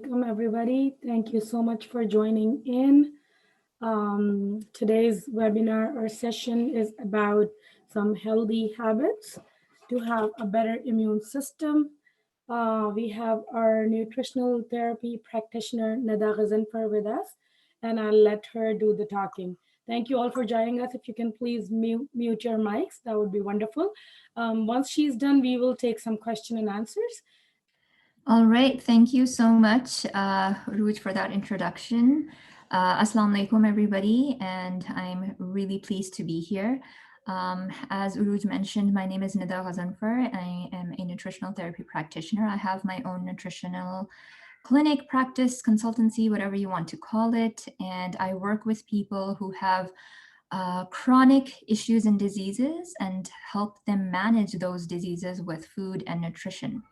alaikum, everybody. Thank you so much for joining in. Today's webinar or session is about some healthy habits to have a better immune system. We have our nutritional therapy practitioner, Nida Ghazanfar, with us, and I'll let her do the talking. Thank you all for joining us. If you can please mute your mics, that would be wonderful. Once she's done, we will take some question and answers. All right, thank you so much, Ruj, for that introduction. Assalamu alaikum, everybody, and I'm really pleased to be here. As Uruj mentioned, my name is Nida Ghazanfar. I am a nutritional therapy practitioner. I have my own nutritional clinic, practice, consultancy, whatever you want to call it, and I work with people who have chronic issues and diseases and help them manage those diseases with food and nutrition.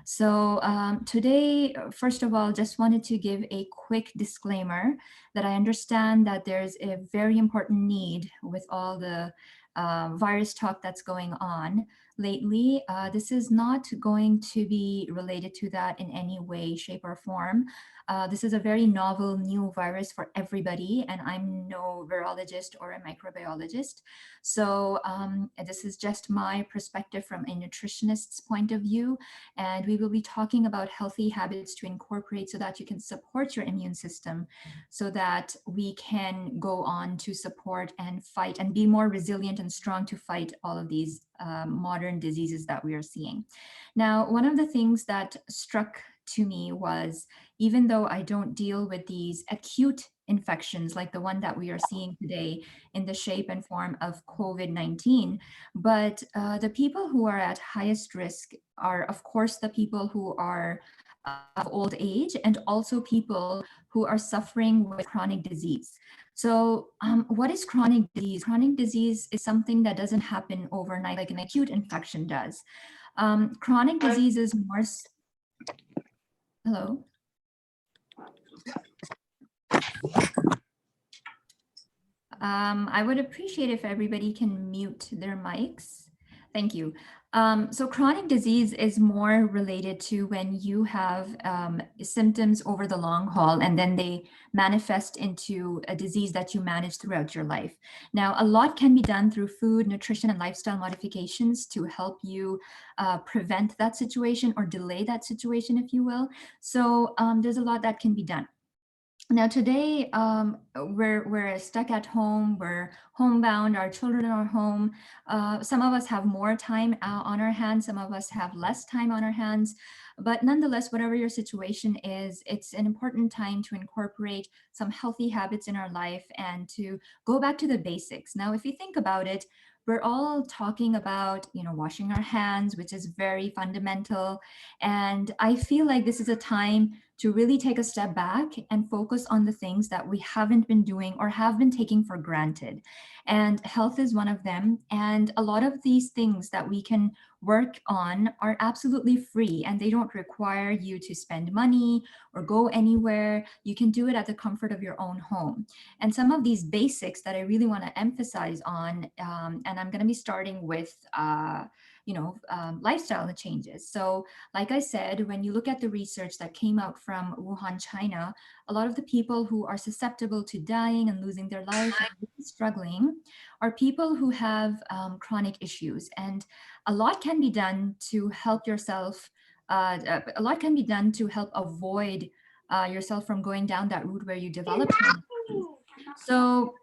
So today, first of all, just wanted to give a quick disclaimer that I understand that there's a very important need with all the virus talk that's going on lately. This is not going to be related to that in any way, shape, or form. This is a very novel new virus for everybody, and I'm no virologist or a microbiologist. So this is just my perspective from a nutritionist's point of view, and we will be talking about healthy habits to incorporate so that you can support your immune system so that we can go on to support and fight and be more resilient and strong to fight all of these modern diseases that we are seeing. Now, one of the things that struck to me was, even though I don't deal with these acute infections like the one that we are seeing today in the shape and form of COVID-19, but the people who are at highest risk are, of course, the people who are of old age and also people who are suffering with chronic disease. So what is chronic disease? Chronic disease is something that doesn't happen overnight like an acute infection does. Chronic disease is more... Hello? I would appreciate if everybody can mute their mics. Thank you. So chronic disease is more related to when you have symptoms over the long haul and then they manifest into a disease that you manage throughout your life. Now, a lot can be done through food, nutrition, and lifestyle modifications to help you prevent that situation or delay that situation, if you will. So there's a lot that can be done. Now today, we're stuck at home, we're homebound, our children are home. Some of us have more time on our hands, some of us have less time on our hands. But nonetheless, whatever your situation is, it's an important time to incorporate some healthy habits in our life and to go back to the basics. Now, if you think about it, we're all talking about, washing our hands, which is very fundamental. And I feel like this is a time to really take a step back and focus on the things that we haven't been doing or have been taking for granted. And health is one of them. And a lot of these things that we can work on are absolutely free and they don't require you to spend money or go anywhere. You can do it at the comfort of your own home. And some of these basics that I really want to emphasize on, and I'm going to be starting with lifestyle changes. So like I said, when you look at the research that came out from Wuhan, China, a lot of the people who are susceptible to dying and losing their life and really struggling are people who have chronic issues. And a lot can be done to help yourself, a lot can be done to help avoid yourself from going down that route where you develop chronic disease. So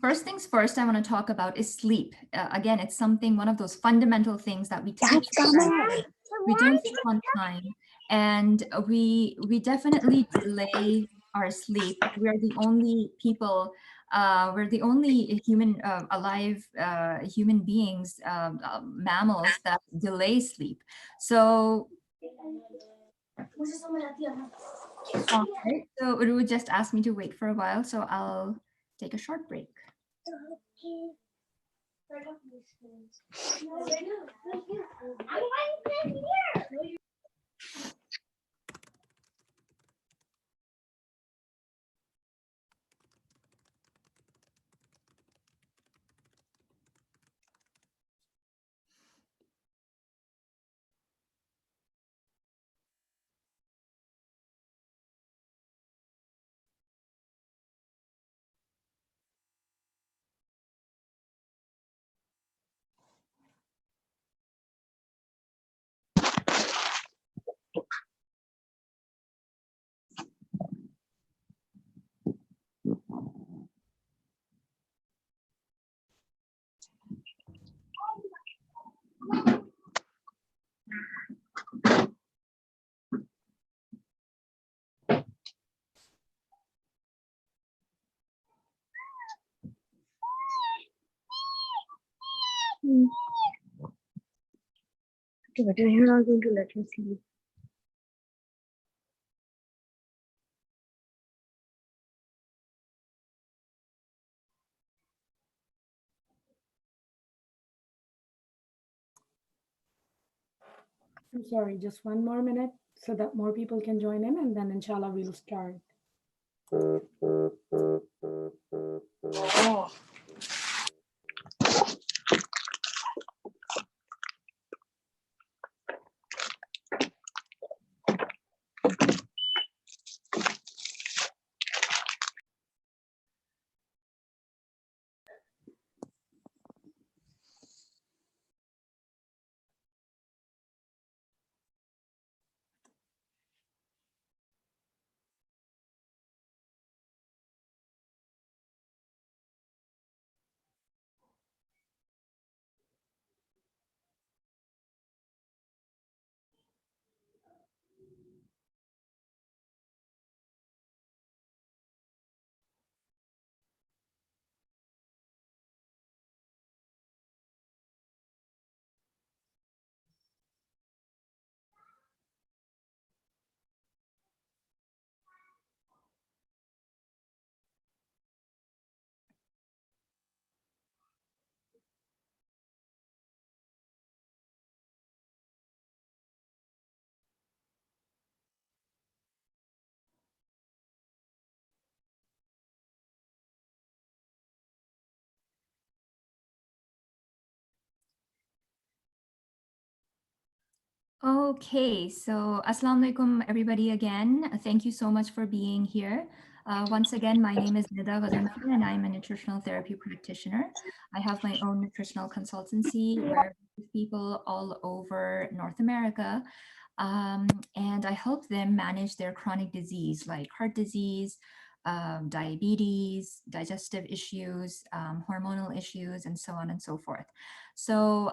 first things first, I want to talk about is sleep. Again, it's one of those fundamental things that we take for granted. We don't sleep on time, and we definitely delay our sleep. We are the only people, we're the only alive human beings, mammals that delay sleep. So, okay, so Uru just asked me to wait for a while, so I'll take a short break. Okay, but you're not going to let me sleep. I'm sorry, just one more minute so that more people can join in, and then inshallah we'll start. Oh. Okay, so Assalamu alaikum, everybody again. Thank you so much for being here. Once again, my name is Nida Ghazanfar, and I'm a nutritional therapy practitioner. I have my own nutritional consultancy where I work with people all over North America, and I help them manage their chronic disease like heart disease, diabetes, digestive issues, hormonal issues, and so on and so forth. So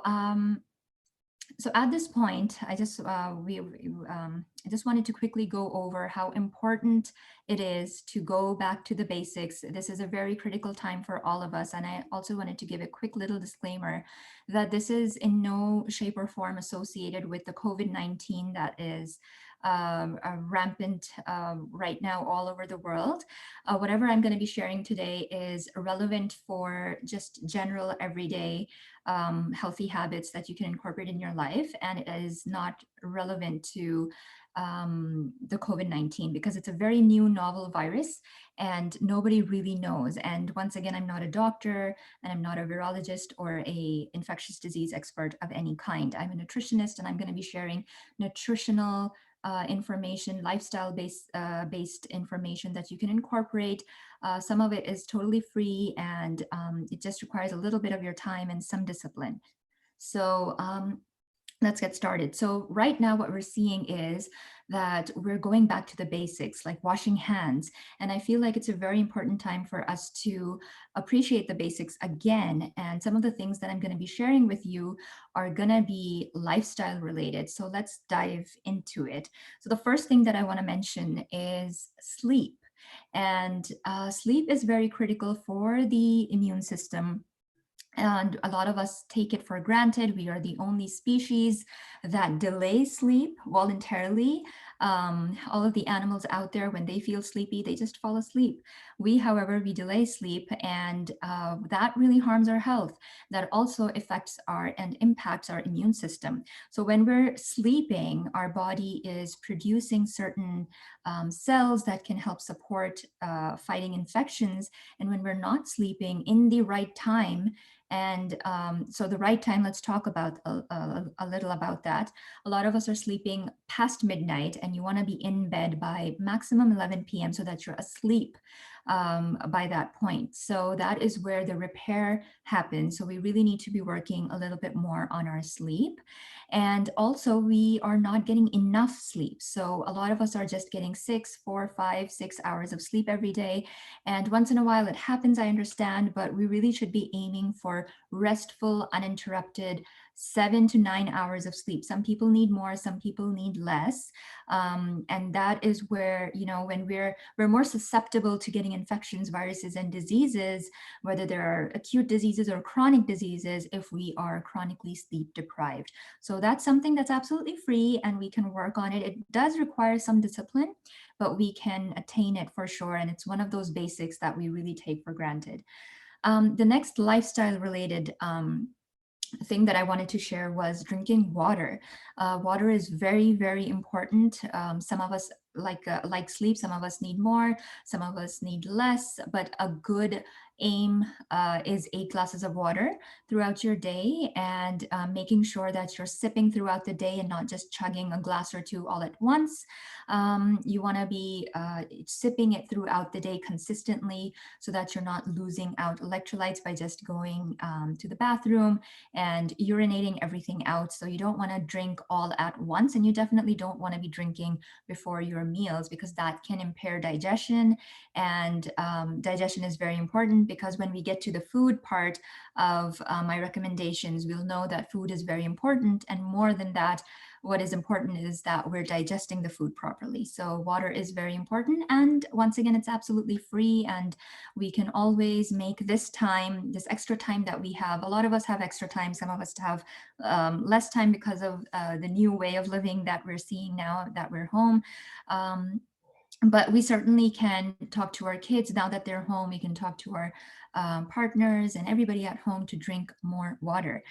at this point, I just wanted to quickly go over how important it is to go back to the basics. This is a very critical time for all of us, and I also wanted to give a quick little disclaimer that this is in no shape or form associated with the COVID-19 that is rampant right now all over the world. Whatever I'm going to be sharing today is relevant for just general everyday healthy habits that you can incorporate in your life, and it is not relevant to the COVID-19 because it's a very new novel virus and nobody really knows. And once again, I'm not a doctor and I'm not a virologist or a infectious disease expert of any kind. I'm a nutritionist, and I'm going to be sharing nutritional information, lifestyle-based information that you can incorporate. Some of it is totally free, and it just requires a little bit of your time and some discipline. So let's get started. So right now what we're seeing is that we're going back to the basics, like washing hands. And I feel like it's a very important time for us to appreciate the basics again. And some of the things that I'm going to be sharing with you are going to be lifestyle related. So let's dive into it. So the first thing that I want to mention is sleep. And sleep is very critical for the immune system. And a lot of us take it for granted. We are the only species that delay sleep voluntarily. All of the animals out there, when they feel sleepy, they just fall asleep. We, however, we delay sleep, and that really harms our health. That also affects and impacts our immune system. So when we're sleeping, our body is producing certain cells that can help support fighting infections. And when we're not sleeping in the right time, and so the right time, let's talk about a little about that. A lot of us are sleeping past midnight, and you want to be in bed by maximum 11 p.m. so that you're asleep by that point. So that is where the repair happens. So we really need to be working a little bit more on our sleep. And also we are not getting enough sleep. So a lot of us are just getting 6, 4, 5, 6 hours of sleep every day. And once in a while it happens, I understand, but we really should be aiming for restful, uninterrupted 7 to 9 hours of sleep. Some people need more, some people need less. And that is where, you know, when we're more susceptible to getting infections, viruses, and diseases, whether there are acute diseases or chronic diseases, if we are chronically sleep deprived. So that's something that's absolutely free, and we can work on it. It does require some discipline, but we can attain it for sure. And it's one of those basics that we really take for granted. The next lifestyle related thing that I wanted to share was drinking water. Water is very, very important. Some of us like sleep, some of us need more, some of us need less, but a good aim is 8 glasses of water throughout your day, and making sure that you're sipping throughout the day and not just chugging a glass or two all at once. You want to be sipping it throughout the day consistently so that you're not losing out electrolytes by just going to the bathroom and urinating everything out. So you don't want to drink all at once, and you definitely don't want to be drinking before your meals, because that can impair digestion. And digestion is very important, because when we get to the food part of my recommendations, we'll know that food is very important. And more than that, what is important is that we're digesting the food properly. So water is very important. And once again, it's absolutely free, and we can always make this time, this extra time that we have. A lot of us have extra time. Some of us have less time because of the new way of living that we're seeing now that we're home. But we certainly can talk to our kids now that they're home. We can talk to our partners and everybody at home to drink more water.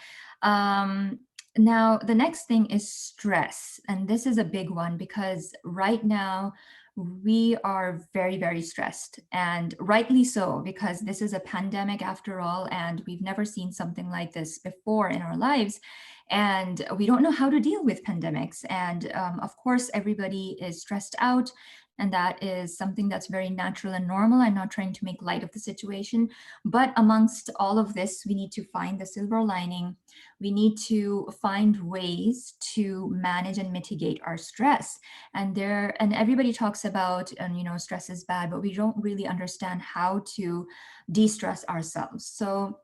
Now, the next thing is stress. And this is a big one, because right now we are very, very stressed, and rightly so, because this is a pandemic after all, and we've never seen something like this before in our lives. And we don't know how to deal with pandemics. And of course, everybody is stressed out. And that is something that's very natural and normal. I'm not trying to make light of the situation, but amongst all of this, we need to find the silver lining. We need to find ways to manage and mitigate our stress. And everybody talks about, you know, stress is bad, but we don't really understand how to de-stress ourselves. So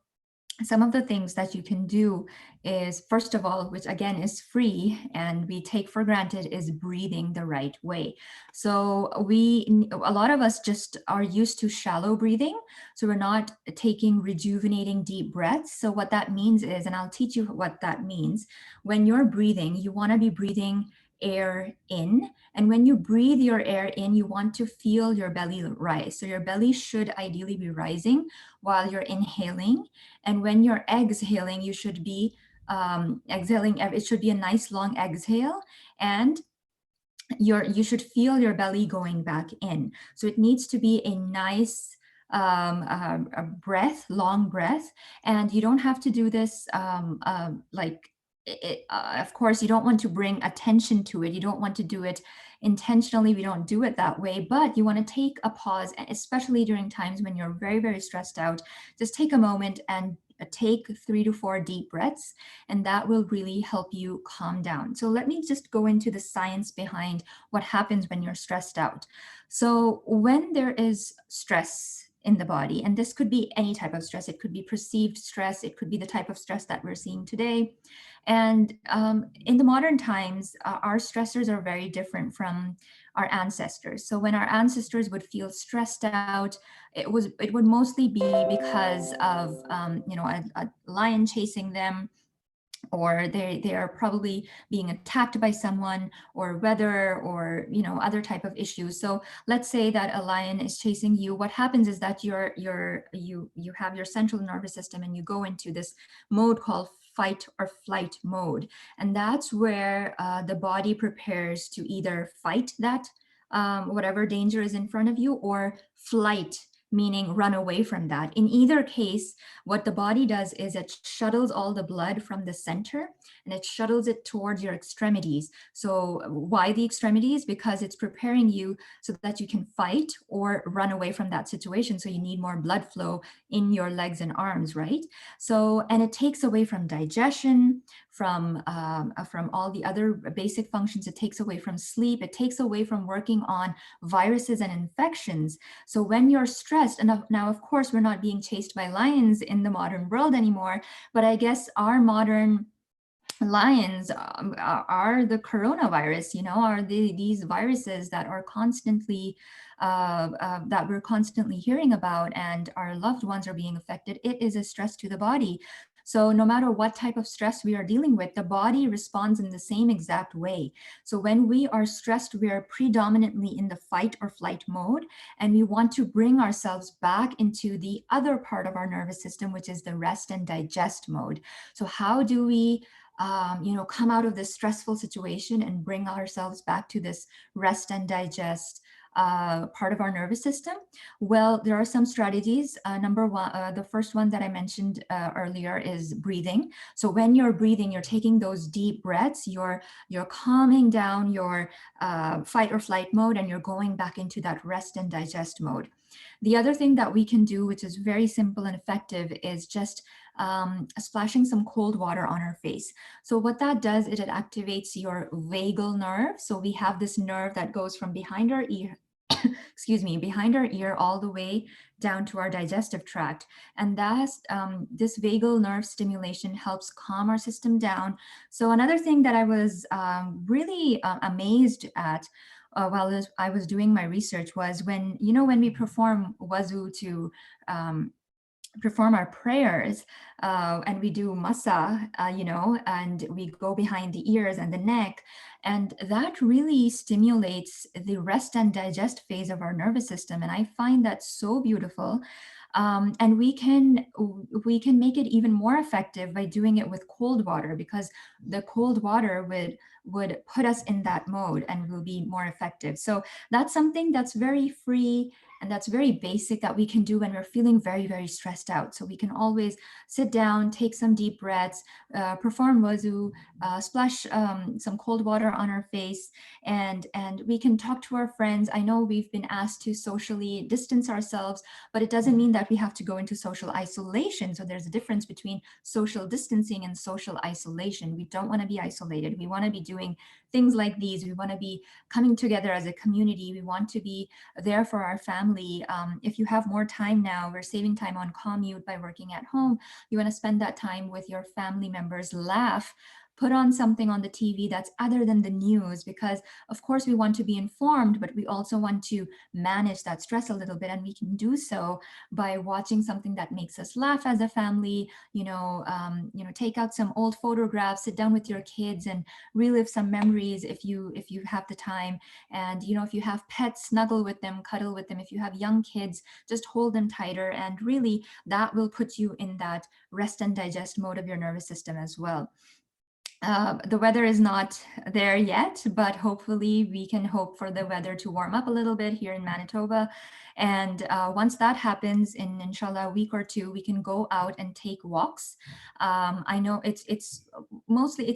some of the things that you can do is, first of all, which again is free and we take for granted, is breathing the right way. So a lot of us just are used to shallow breathing. So we're not taking rejuvenating deep breaths. So what that means is, and I'll teach you what that means. When you're breathing, you want to be breathing air in. And when you breathe your air in, you want to feel your belly rise. So your belly should ideally be rising while you're inhaling. And when you're exhaling, you should be exhaling. It should be a nice long exhale, and you should feel your belly going back in. So it needs to be a nice a breath, long breath. And you don't have to do this of course, you don't want to bring attention to it. You don't want to do it intentionally. We don't do it that way, but you want to take a pause, especially during times when you're very, very stressed out. Just take a moment and take 3 to 4 deep breaths, and that will really help you calm down. So let me just go into the science behind what happens when you're stressed out. So when there is stress in the body, and this could be any type of stress, it could be perceived stress, it could be the type of stress that we're seeing today. And in the modern times, our stressors are very different from our ancestors. So when our ancestors would feel stressed out, it would mostly be because of a lion chasing them, or they are probably being attacked by someone, or weather, or other type of issues. So let's say that a lion is chasing you. What happens is that you have your central nervous system, and you go into this mode called fight or flight mode, and that's where the body prepares to either fight that whatever danger is in front of you, or flight, meaning run away from that. In either case, what the body does is it shuttles all the blood from the center, and it shuttles it towards your extremities. So why the extremities? Because it's preparing you so that you can fight or run away from that situation. So you need more blood flow in your legs and arms, right? So, and it takes away from digestion, from all the other basic functions. It takes away from sleep. It takes away from working on viruses and infections. So when you're stressed, and now of course we're not being chased by lions in the modern world anymore, but I guess our modern lions are the coronavirus, are these viruses that are constantly that we're constantly hearing about, and our loved ones are being affected. It is a stress to the body. So no matter what type of stress we are dealing with, the body responds in the same exact way. So when we are stressed, we are predominantly in the fight or flight mode, and we want to bring ourselves back into the other part of our nervous system, which is the rest and digest mode. So how do we come out of this stressful situation and bring ourselves back to this rest and digest part of our nervous system? Well, there are some strategies. Number one, the first one that I mentioned earlier is breathing. So when you're breathing, you're taking those deep breaths, you're calming down your fight or flight mode, and you're going back into that rest and digest mode. The other thing that we can do, which is very simple and effective, is just splashing some cold water on our face. So what that does is it activates your vagal nerve. So we have this nerve that goes from behind our ear, excuse me, behind our ear all the way down to our digestive tract. And that's, this vagal nerve stimulation helps calm our system down. So another thing that I was really amazed at while I was doing my research was when we perform wuzu to perform our prayers, and we do masa, and we go behind the ears and the neck, and that really stimulates the rest and digest phase of our nervous system. And I find that so beautiful. And we can make it even more effective by doing it with cold water, because the cold water would put us in that mode and will be more effective. So that's something that's very free and that's very basic that we can do when we're feeling very, very stressed out. So we can always sit down, take some deep breaths, perform wuzu, splash some cold water on our face, and we can talk to our friends. I know we've been asked to socially distance ourselves, but it doesn't mean that we have to go into social isolation. So there's a difference between social distancing and social isolation. We don't want to be isolated. We want to be doing things like these. We want to be coming together as a community. We want to be there for our family. If you have more time now, we're saving time on commute by working at home. You want to spend that time with your family members, laugh, put on something on the TV that's other than the news, because of course we want to be informed, but we also want to manage that stress a little bit. And we can do so by watching something that makes us laugh as a family, take out some old photographs, sit down with your kids and relive some memories if you have the time. And, if you have pets, snuggle with them, cuddle with them. If you have young kids, just hold them tighter. And really that will put you in that rest and digest mode of your nervous system as well. The weather is not there yet, but hopefully we can hope for the weather to warm up a little bit here in Manitoba. And once that happens, in inshallah a week or two, we can go out and take walks. I know it's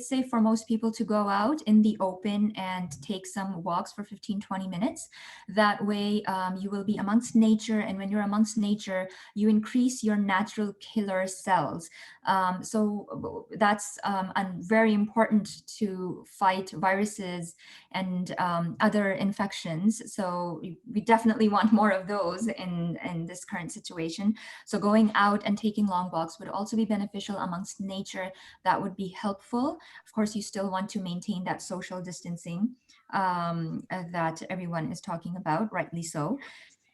safe for most people to go out in the open and take some walks for 15-20 minutes. That way you will be amongst nature, and when you're amongst nature, you increase your natural killer cells. So that's very important to fight viruses and other infections. So we definitely want more of those in this current situation. So going out and taking long walks would also be beneficial amongst nature. That would be helpful. Of course, you still want to maintain that social distancing that everyone is talking about, rightly so.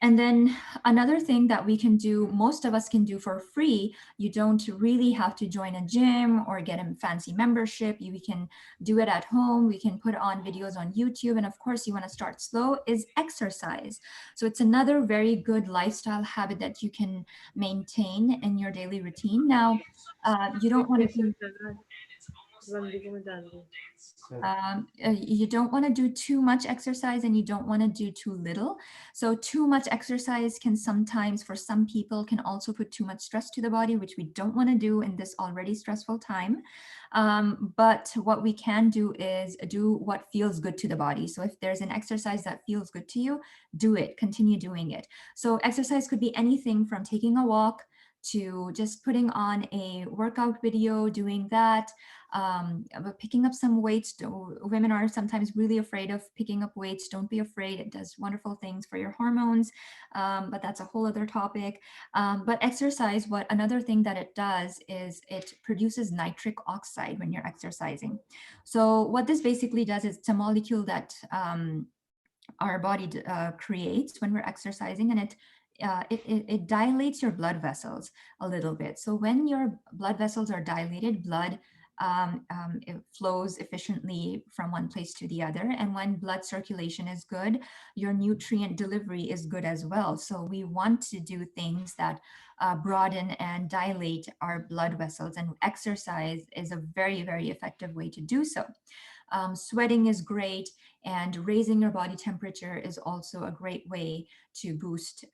And then another thing that we can do, most of us can do for free. You don't really have to join a gym or get a fancy membership. We can do it at home. We can put on videos on YouTube. And of course, you want to start slow, is exercise. So it's another very good lifestyle habit that you can maintain in your daily routine. Now, you don't want to do you don't want to do too much exercise, and you don't want to do too little. So too much exercise can sometimes, for some people, can also put too much stress to the body, which we don't want to do in this already stressful time. But what we can do is do what feels good to the body. So if there's an exercise that feels good to you, do it, continue doing it. So exercise could be anything from taking a walk to just putting on a workout video, doing that, picking up some weights. Women are sometimes really afraid of picking up weights. Don't be afraid. It does wonderful things for your hormones, but that's a whole other topic. But exercise, another thing that it does is it produces nitric oxide when you're exercising. So what this basically does is it's a molecule that our body creates when we're exercising, and it dilates your blood vessels a little bit. So when your blood vessels are dilated, blood it flows efficiently from one place to the other. And when blood circulation is good, your nutrient delivery is good as well. So we want to do things that broaden and dilate our blood vessels, and exercise is a very, very effective way to do so. Sweating is great, and raising your body temperature is also a great way to boost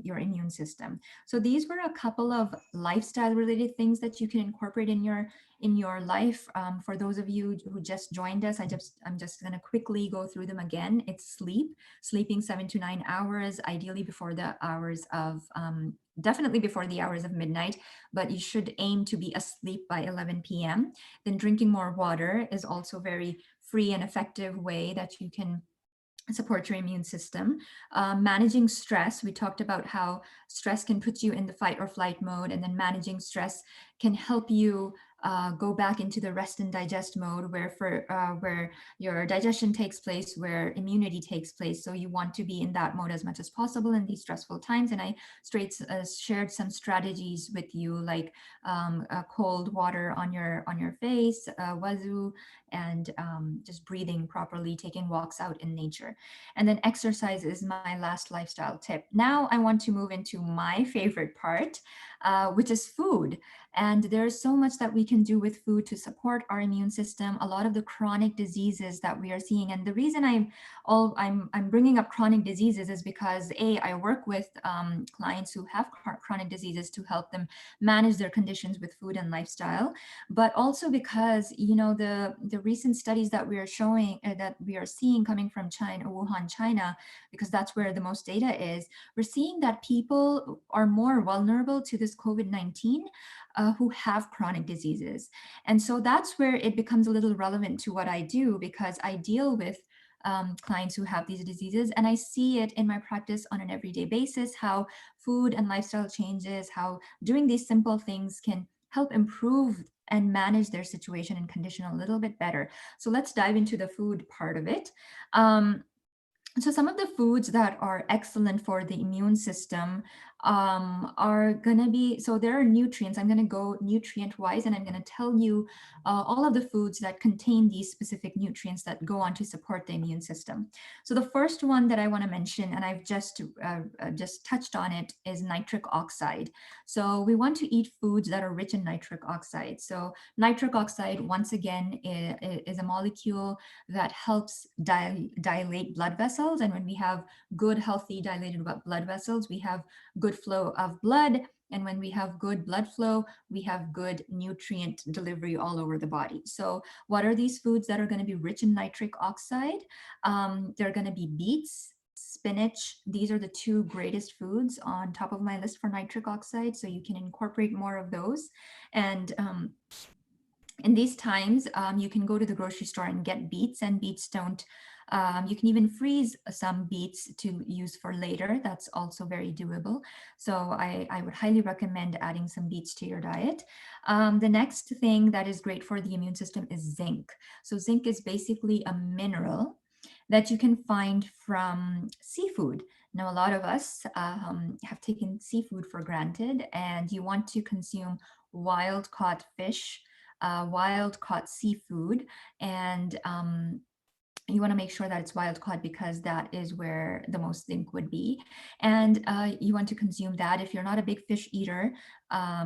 your immune system. So these were a couple of lifestyle related things that you can incorporate in your life. For those of you who just joined us, I'm just going to quickly go through them again. It's sleeping 7 to 9 hours, ideally before the hours of definitely before the hours of midnight, but you should aim to be asleep by 11 p.m. Then drinking more water is also very free and effective way that you can support your immune system. Managing stress, we talked about how stress can put you in the fight or flight mode, and then managing stress can help you go back into the rest and digest mode, where your digestion takes place, where immunity takes place. So you want to be in that mode as much as possible in these stressful times. And I shared some strategies with you, like cold water on your face, wazoo, and just breathing properly, taking walks out in nature. And then exercise is my last lifestyle tip. Now I want to move into my favorite part, which is food. And there's so much that we can do with food to support our immune system. A lot of the chronic diseases that we are seeing, and the reason I'm bringing up chronic diseases is because I work with clients who have chronic diseases to help them manage their conditions with food and lifestyle, but also because the recent studies that we are showing that we are seeing coming from China, Wuhan, China, because that's where the most data is. We're seeing that people are more vulnerable to this COVID-19 who have chronic diseases. And so that's where it becomes a little relevant to what I do, because I deal with clients who have these diseases, and I see it in my practice on an everyday basis, how food and lifestyle changes, how doing these simple things can help improve and manage their situation and condition a little bit better. So let's dive into the food part of it. So some of the foods that are excellent for the immune system are going to be, so there are nutrients. I'm going to go nutrient wise, and I'm going to tell you all of the foods that contain these specific nutrients that go on to support the immune system. So the first one that I want to mention, and I've just touched on it, is nitric oxide. So we want to eat foods that are rich in nitric oxide. So nitric oxide, once again, is a molecule that helps dilate blood vessels. And when we have good, healthy, dilated blood vessels, we have good flow of blood. And when we have good blood flow, we have good nutrient delivery all over the body. So what are these foods that are going to be rich in nitric oxide? They're going to be beets, spinach. These are the two greatest foods on top of my list for nitric oxide. So you can incorporate more of those. And in these times, you can go to the grocery store and get beets, and beets don't, you can even freeze some beets to use for later. That's also very doable. So I would highly recommend adding some beets to your diet. The next thing that is great for the immune system is zinc. So zinc is basically a mineral that you can find from seafood. Now, a lot of us have taken seafood for granted, and you want to consume wild caught fish, wild caught seafood, and you want to make sure that it's wild caught, because that is where the most zinc would be. And you want to consume that. If you're not a big fish eater,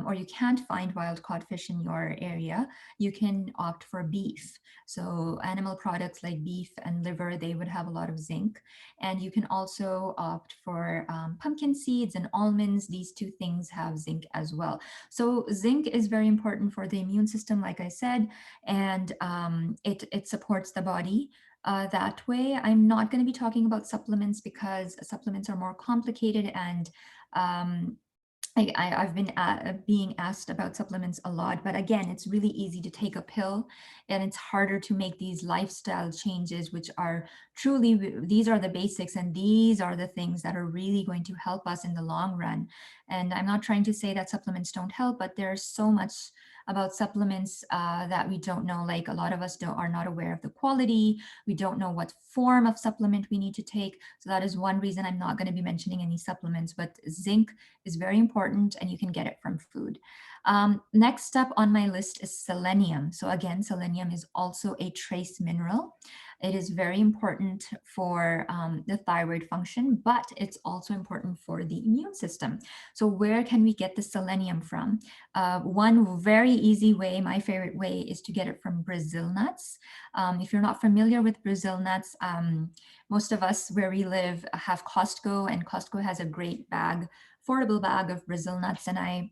or you can't find wild caught fish in your area, you can opt for beef. So animal products like beef and liver, they would have a lot of zinc. And you can also opt for pumpkin seeds and almonds. These two things have zinc as well. So zinc is very important for the immune system, like I said, and it supports the body. That way. I'm not going to be talking about supplements, because supplements are more complicated, and I've been being asked about supplements a lot, but again, it's really easy to take a pill, and it's harder to make these lifestyle changes, which are truly, these are the basics, and these are the things that are really going to help us in the long run. And I'm not trying to say that supplements don't help, but there's so much about supplements that we don't know. Like a lot of us are not aware of the quality. We don't know what form of supplement we need to take. So that is one reason I'm not going to be mentioning any supplements, but zinc is very important and you can get it from food. Next up on my list is selenium. So again, selenium is also a trace mineral. It is very important for the thyroid function, but it's also important for the immune system. So where can we get the selenium from? One very easy way, my favorite way, is to get it from Brazil nuts. If you're not familiar with Brazil nuts, most of us where we live have Costco, and Costco has a great bag, affordable bag of Brazil nuts, and I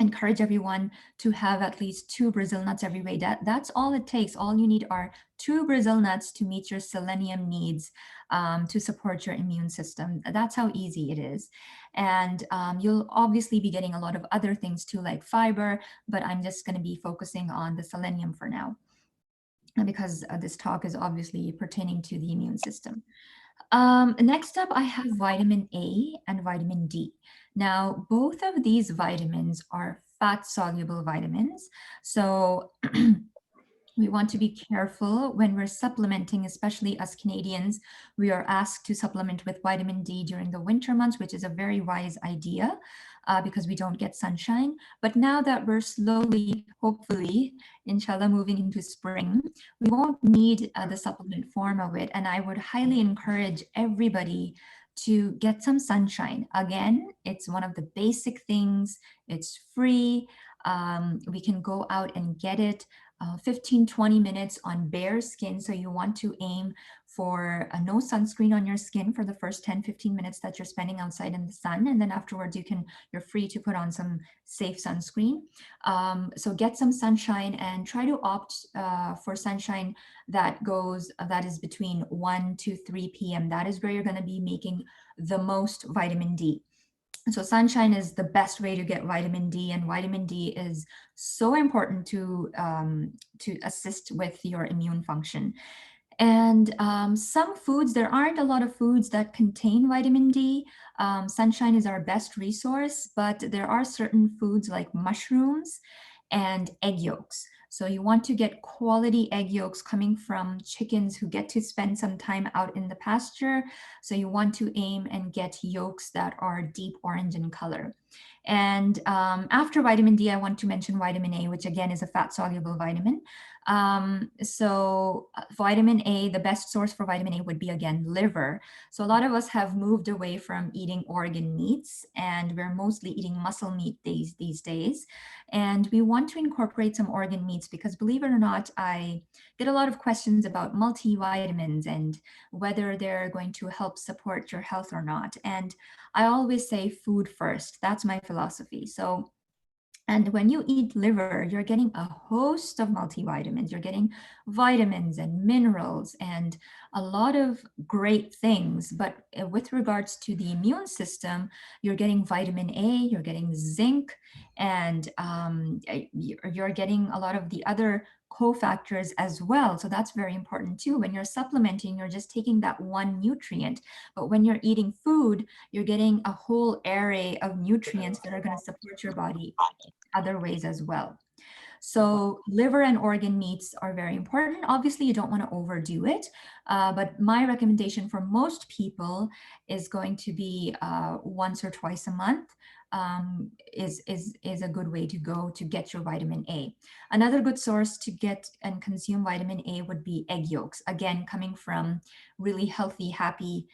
encourage everyone to have at least 2 Brazil nuts every day. That's all it takes. All you need are 2 Brazil nuts to meet your selenium needs, to support your immune system. That's how easy it is. And you'll obviously be getting a lot of other things too, like fiber, but I'm just going to be focusing on the selenium for now, because this talk is obviously pertaining to the immune system. Next up, I have vitamin A and vitamin D. Now, both of these vitamins are fat-soluble vitamins. So we want to be careful when we're supplementing, especially us Canadians. We are asked to supplement with vitamin D during the winter months, which is a very wise idea because we don't get sunshine. But now that we're slowly, hopefully, inshallah, moving into spring, we won't need the supplement form of it. And I would highly encourage everybody to get some sunshine. Again, it's one of the basic things. It's free. We can go out and get it. 15-20 minutes on bare skin. So you want to aim for no sunscreen on your skin for the first 10-15 minutes that you're spending outside in the sun. And then afterwards, you're free to put on some safe sunscreen. So get some sunshine and try to opt for sunshine that is between 1 to 3 p.m. That is where you're going to be making the most vitamin D. So sunshine is the best way to get vitamin D, and vitamin D is so important to assist with your immune function. And some foods, there aren't a lot of foods that contain vitamin D. Sunshine is our best resource, but there are certain foods like mushrooms and egg yolks. So you want to get quality egg yolks coming from chickens who get to spend some time out in the pasture. So you want to aim and get yolks that are deep orange in color. And after vitamin D, I want to mention vitamin A, which again is a fat-soluble vitamin. So vitamin A, the best source for vitamin A would be, again, liver. So a lot of us have moved away from eating organ meats, and we're mostly eating muscle meat these days. And we want to incorporate some organ meats because, believe it or not, I get a lot of questions about multivitamins and whether they're going to help support your health or not. And I always say food first. That's my philosophy. So, and when you eat liver, you're getting a host of multivitamins. You're getting vitamins and minerals and a lot of great things. But with regards to the immune system, you're getting vitamin A, you're getting zinc, and you're getting a lot of the other cofactors as well. So that's very important too. When you're supplementing, you're just taking that one nutrient. But when you're eating food, you're getting a whole array of nutrients that are going to support your body other ways as well. So liver and organ meats are very important. Obviously, you don't want to overdo it, but my recommendation for most people is going to be once or twice a month. Is a good way to go to get your vitamin A. Another good source to get and consume vitamin A would be egg yolks. Again, coming from really healthy, happy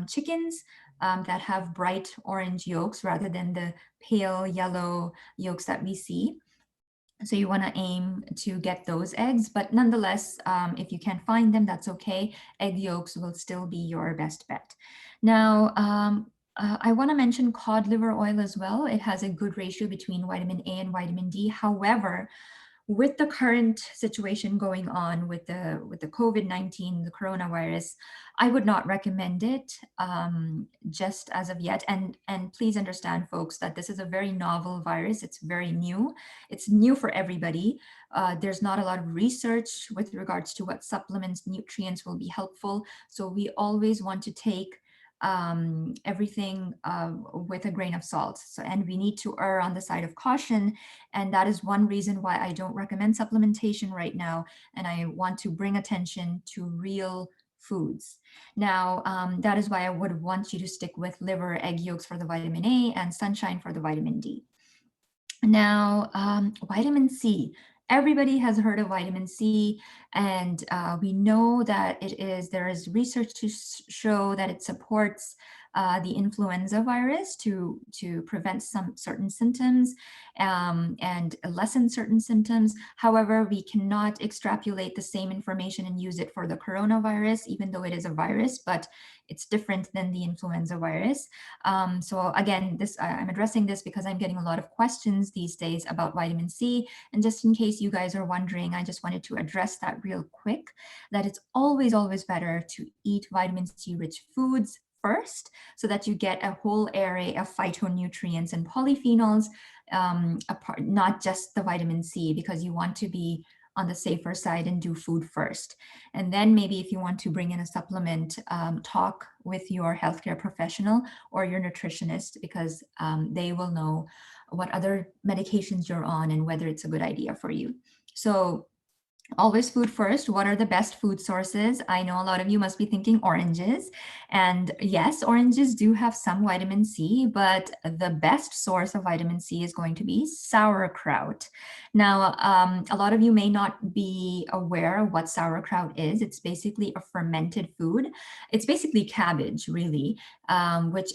chickens that have bright orange yolks rather than the pale yellow yolks that we see. So you want to aim to get those eggs, but nonetheless, if you can't find them, that's okay. Egg yolks will still be your best bet. Now, I want to mention cod liver oil as well. It has a good ratio between vitamin A and vitamin D. However, with the current situation going on with the COVID-19, the coronavirus, I would not recommend it just as of yet. And please understand, folks, that this is a very novel virus. It's very new. It's new for everybody. There's not a lot of research with regards to what supplements, nutrients will be helpful. So we always want to take everything with a grain of salt. So, and we need to err on the side of caution. And that is one reason why I don't recommend supplementation right now. And I want to bring attention to real foods. Now, that is why I would want you to stick with liver, egg yolks for the vitamin A, and sunshine for the vitamin D. Now, vitamin C. Everybody has heard of vitamin C, and we know that there is research to show that it supports the influenza virus to prevent some certain symptoms and lessen certain symptoms. However, we cannot extrapolate the same information and use it for the coronavirus, even though it is a virus, but it's different than the influenza virus. So again, I'm addressing this because I'm getting a lot of questions these days about vitamin C. And just in case you guys are wondering, I just wanted to address that real quick, that it's always, always better to eat vitamin C rich foods first, so that you get a whole array of phytonutrients and polyphenols, not just the vitamin C, because you want to be on the safer side and do food first. And then maybe if you want to bring in a supplement, talk with your healthcare professional or your nutritionist, because they will know what other medications you're on and whether it's a good idea for you. So always food first. What are the best food sources? I know a lot of you must be thinking oranges. And yes, oranges do have some vitamin C, but the best source of vitamin C is going to be sauerkraut. Now, a lot of you may not be aware of what sauerkraut is. It's basically a fermented food. It's basically cabbage, really, which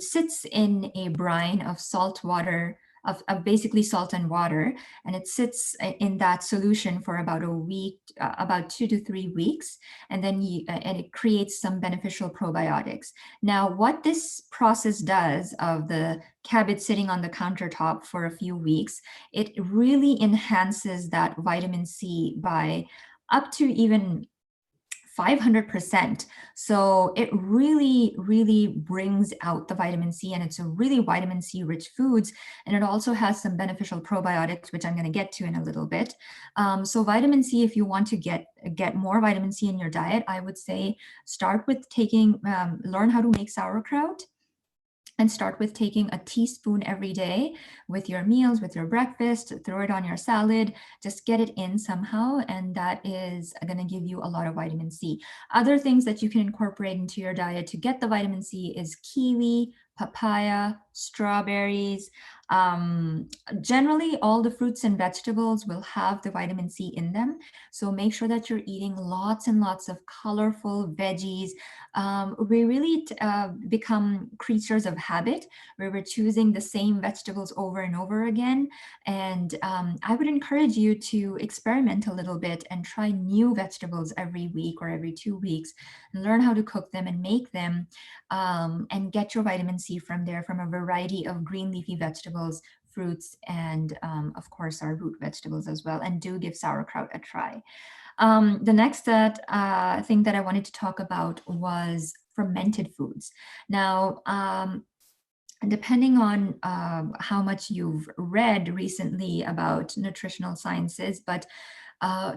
sits in a brine of salt water, of basically salt and water, and it sits in that solution for about a week, about 2 to 3 weeks, and then and it creates some beneficial probiotics. Now, what this process does of the cabbage sitting on the countertop for a few weeks, it really enhances that vitamin C by up to even 500%. So it really, really brings out the vitamin C, and it's a really vitamin C rich foods. And it also has some beneficial probiotics, which I'm going to get to in a little bit. So vitamin C, if you want to get more vitamin C in your diet, I would say start with learn how to make sauerkraut. And start with taking a teaspoon every day with your meals, with your breakfast, throw it on your salad, just get it in somehow. And that is going to give you a lot of vitamin C. Other things that you can incorporate into your diet to get the vitamin C is kiwi, papaya, strawberries. Generally, all the fruits and vegetables will have the vitamin C in them. So make sure that you're eating lots and lots of colorful veggies. We really become creatures of habit, where we're choosing the same vegetables over and over again. And I would encourage you to experiment a little bit and try new vegetables every week or every 2 weeks, and learn how to cook them and make them, and get your vitamin C from there, from a variety of green leafy vegetables, fruits, and of course our root vegetables as well. And do give sauerkraut a try. The next thing that I wanted to talk about was fermented foods. Now, depending on how much you've read recently about nutritional sciences, but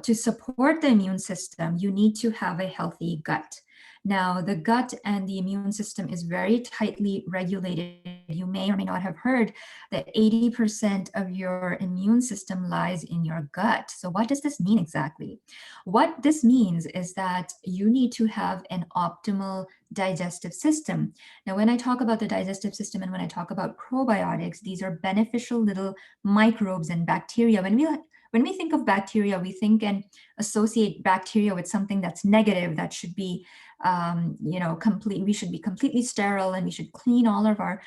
to support the immune system, you need to have a healthy gut. Now, the gut and the immune system is very tightly regulated. You may or may not have heard that 80% of your immune system lies in your gut. So what does this mean exactly? What this means is that you need to have an optimal digestive system. Now, when I talk about the digestive system and when I talk about probiotics, these are beneficial little microbes and bacteria. When we think of bacteria, we think and associate bacteria with something that's negative, that should be, we should be completely sterile, and we should clean all of our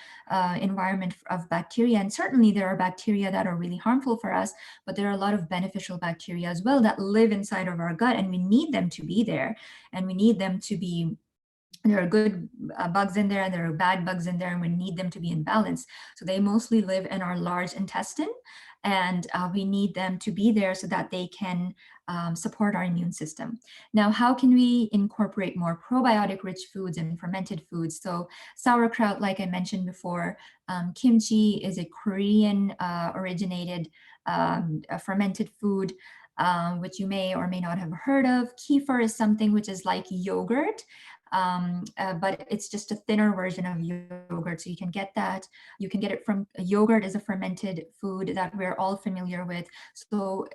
environment of bacteria. And certainly there are bacteria that are really harmful for us, but there are a lot of beneficial bacteria as well that live inside of our gut, and we need them to be there, and we need them to be there are good bugs in there and there are bad bugs in there, and we need them to be in balance. So they mostly live in our large intestine, and we need them to be there so that they can support our immune system. Now, how can we incorporate more probiotic rich foods and fermented foods? So sauerkraut, like I mentioned before, kimchi is a Korean originated a fermented food, which you may or may not have heard of. Kefir is something which is like yogurt, but it's just a thinner version of yogurt. So you can get that. You can get it from yogurt is a fermented food that we're all familiar with. So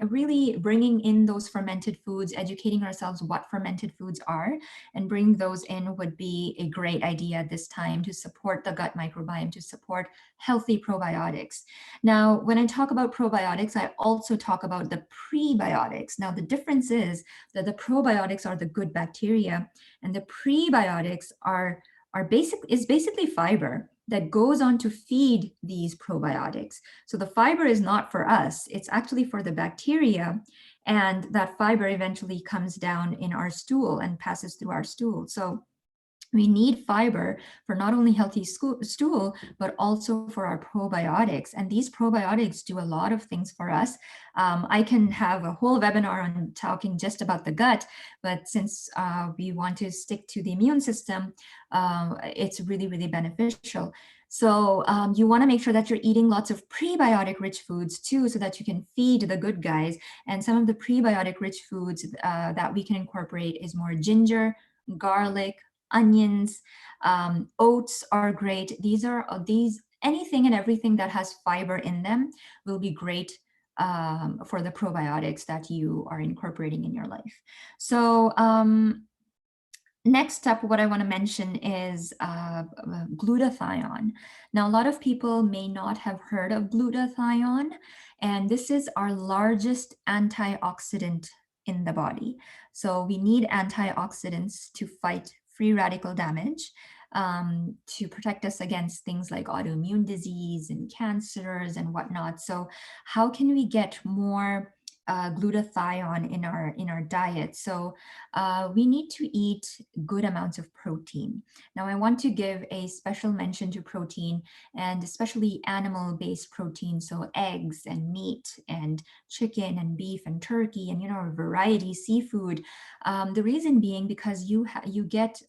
really bringing in those fermented foods, educating ourselves what fermented foods are, and bring those in would be a great idea at this time to support the gut microbiome, to support healthy probiotics. Now, when I talk about probiotics, I also talk about the prebiotics. Now, the difference is that the probiotics are the good bacteria, and the prebiotics are basically fiber that goes on to feed these probiotics. So the fiber is not for us, it's actually for the bacteria, and that fiber eventually comes down in our stool and passes through our stool. So we need fiber for not only healthy stool, but also for our probiotics. And these probiotics do a lot of things for us. I can have a whole webinar on talking just about the gut, but since we want to stick to the immune system, it's really, really beneficial. So you want to make sure that you're eating lots of prebiotic rich foods too, so that you can feed the good guys. And some of the prebiotic rich foods that we can incorporate is more ginger, garlic, onions, oats are great. These anything and everything that has fiber in them will be great for the probiotics that you are incorporating in your life. So next up, what I want to mention is glutathione. Now, a lot of people may not have heard of glutathione, and this is our largest antioxidant in the body. So we need antioxidants to fight free radical damage, to protect us against things like autoimmune disease and cancers and whatnot. So how can we get more glutathione in our diet? So we need to eat good amounts of protein. Now, I want to give a special mention to protein, and especially animal-based protein, so eggs and meat and chicken and beef and turkey and, a variety seafood. The reason being because you get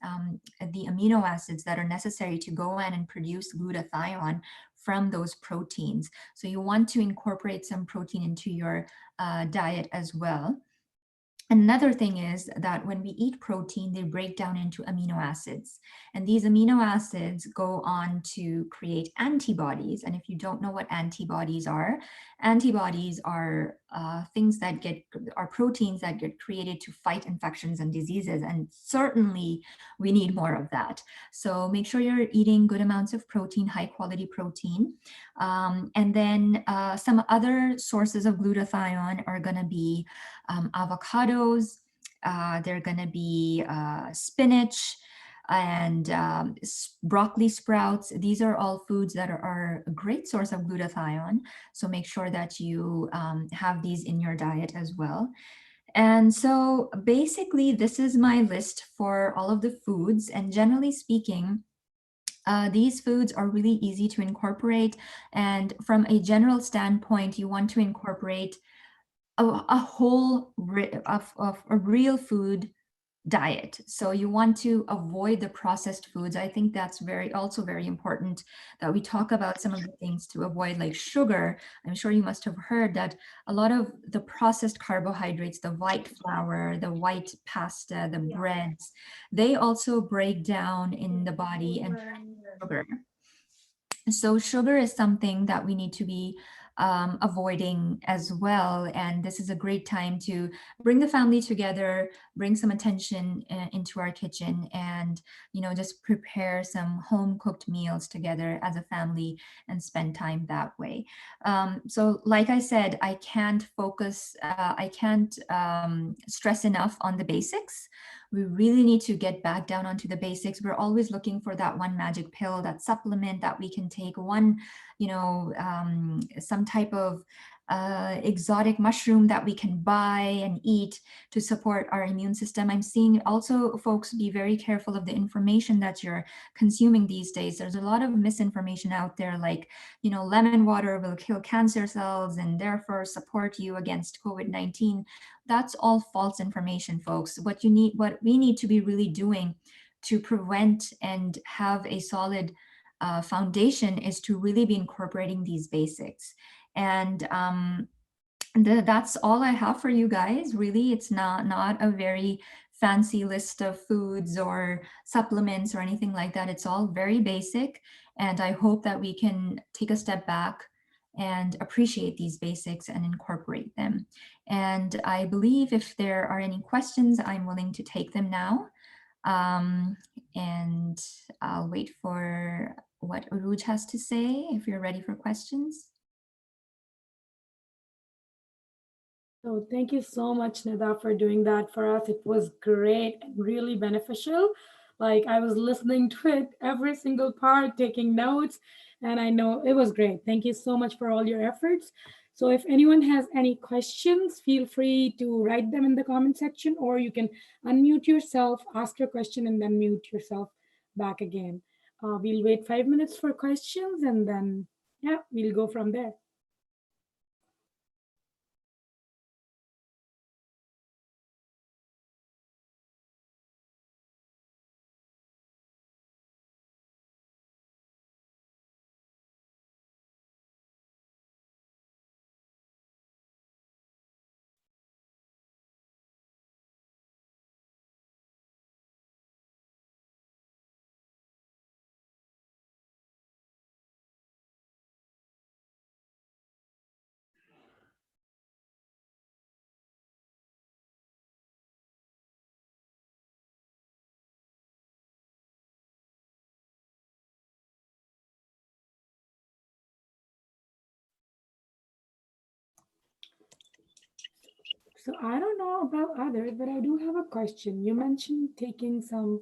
the amino acids that are necessary to go in and produce glutathione from those proteins. So you want to incorporate some protein into your diet as well. Another thing is that when we eat protein, they break down into amino acids. And these amino acids go on to create antibodies. And if you don't know what antibodies are things that are proteins that get created to fight infections and diseases. And certainly we need more of that. So make sure you're eating good amounts of protein, high quality protein. And then some other sources of glutathione are going to be avocados, they're going to be spinach and broccoli sprouts. These are all foods that are a great source of glutathione. So make sure that you have these in your diet as well. And so basically, this is my list for all of the foods. And generally speaking, these foods are really easy to incorporate. And from a general standpoint, you want to incorporate a real food diet. So you want to avoid the processed foods. I think that's also very important that we talk about some of the things to avoid, like sugar. I'm sure you must have heard that a lot of the processed carbohydrates, the white flour, the white pasta, the breads, they also break down in the body and sugar. So sugar is something that we need to be avoiding as well. And this is a great time to bring the family together, bring some attention into our kitchen, and, just prepare some home cooked meals together as a family and spend time that way. So like I said, I can't stress enough on the basics. We really need to get back down onto the basics. We're always looking for that one magic pill, that supplement that we can take, some type of exotic mushroom that we can buy and eat to support our immune system. I'm seeing also folks be very careful of the information that you're consuming these days. There's a lot of misinformation out there, like, you know, lemon water will kill cancer cells and therefore support you against COVID-19. That's all false information, folks. What we need to be really doing to prevent and have a solid foundation is to really be incorporating these basics. And that's all I have for you guys. Really, it's not a very fancy list of foods or supplements or anything like that. It's all very basic. And I hope that we can take a step back and appreciate these basics and incorporate them. And I believe if there are any questions, I'm willing to take them now. And I'll wait for what Uruj has to say if you're ready for questions. So thank you so much, Nida, for doing that for us. It was great and really beneficial. Like, I was listening to it every single part, taking notes, and I know it was great. Thank you so much for all your efforts. So if anyone has any questions, feel free to write them in the comment section, or you can unmute yourself, ask your question, and then mute yourself back again. We'll wait 5 minutes for questions, and then, yeah, we'll go from there. So I don't know about others, but I do have a question. You mentioned taking some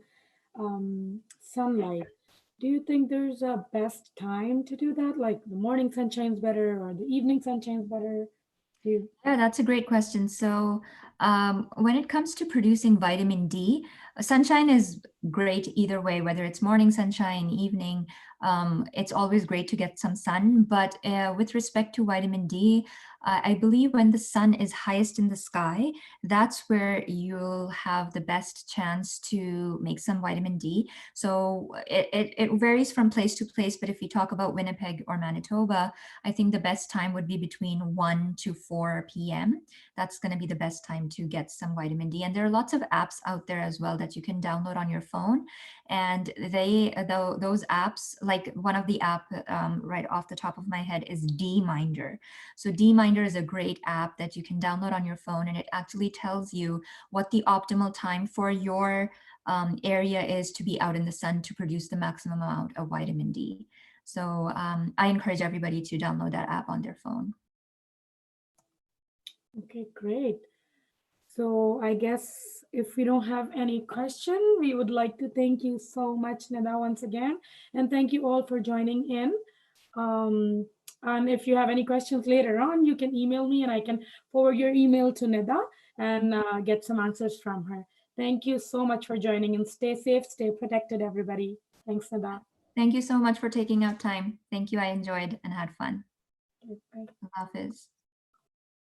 sunlight. Do you think there's a best time to do that? Like the morning sunshine's better or the evening sunshine's better? Do you? Yeah, that's a great question. So when it comes to producing vitamin D, sunshine is great either way, whether it's morning sunshine, evening. It's always great to get some sun. But with respect to vitamin D, I believe when the sun is highest in the sky, that's where you'll have the best chance to make some vitamin D. So it varies from place to place. But if you talk about Winnipeg or Manitoba, I think the best time would be between 1 to 4 p.m. That's going to be the best time to get some vitamin D. And there are lots of apps out there as well that you can download on your phone. And those apps, like one of the app right off the top of my head is D-Minder. So D-Minder is a great app that you can download on your phone, and it actually tells you what the optimal time for your area is to be out in the sun to produce the maximum amount of vitamin D. So I encourage everybody to download that app on their phone. Okay, great. So I guess if we don't have any question, we would like to thank you so much, Nida, once again. And thank you all for joining in. And if you have any questions later on, you can email me and I can forward your email to Nida and get some answers from her. Thank you so much for joining, and stay safe, stay protected, everybody. Thanks, Nida. Thank you so much for taking out time. Thank you. I enjoyed and had fun. Okay, bye. Allah Hafiz.